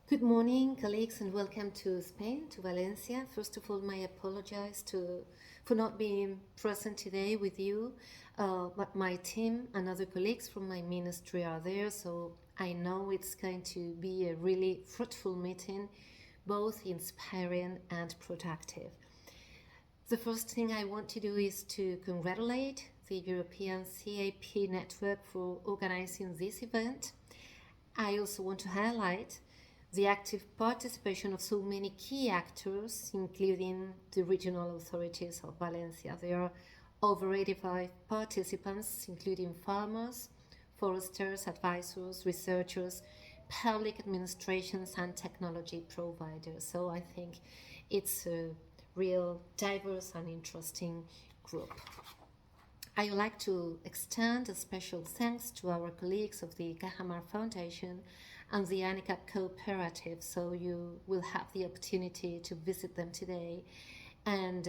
Good morning, colleagues, and welcome to Spain, to Valencia. First of all, my apologize for not being present today with you, but my team and other colleagues from my ministry are there, so I know it's going to be a really fruitful meeting, both inspiring and productive. The first thing I want to do is to congratulate the European CAP network for organizing this event. I also want to highlight the active participation of so many key actors, including the regional authorities of Valencia. There are over 85 participants, including farmers, foresters, advisors, researchers, public administrations, and technology providers. So I think it's a real diverse and interesting group. I would like to extend a special thanks to our colleagues of the Cajamar Foundation and the Anica Cooperative, so you will have the opportunity to visit them today. And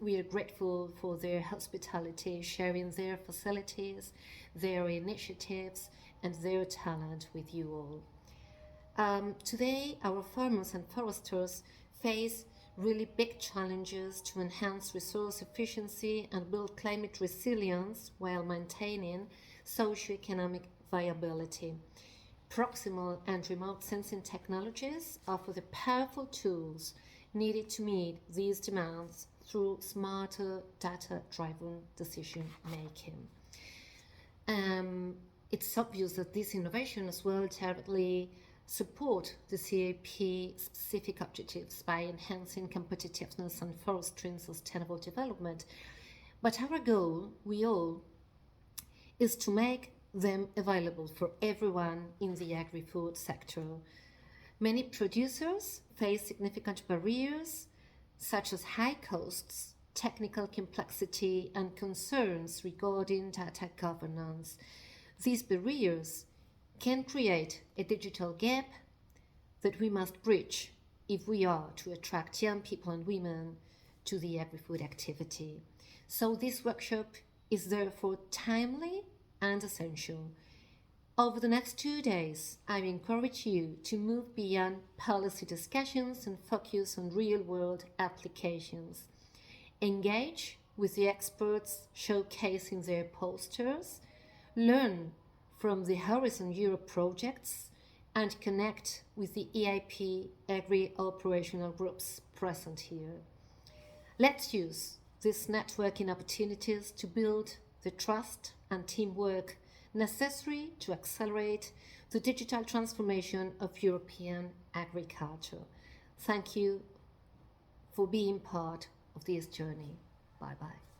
we are grateful for their hospitality, sharing their facilities, their initiatives, and their talent with you all. Today, our farmers and foresters face really big challenges to enhance resource efficiency and build climate resilience while maintaining socioeconomic viability. Proximal and remote sensing technologies offer the powerful tools needed to meet these demands through smarter data-driven decision making. It's obvious that this innovation as well directly support the CAP specific objectives by enhancing competitiveness and forestry and sustainable development. But our goal, we all, is to make them available for everyone in the agri-food sector. Many producers face significant barriers such as high costs, technical complexity, and concerns regarding data governance. These barriers can create a digital gap that we must bridge if we are to attract young people and women to the agri-food activity. So this workshop is therefore timely and essential. Over the next 2 days, I encourage you to move beyond policy discussions and focus on real-world applications. Engage with the experts showcasing their posters, learn from the Horizon Europe projects, and connect with the EIP agri-operational groups present here. Let's use these networking opportunities to build the trust and teamwork necessary to accelerate the digital transformation of European agriculture. Thank you for being part of this journey. Bye-bye.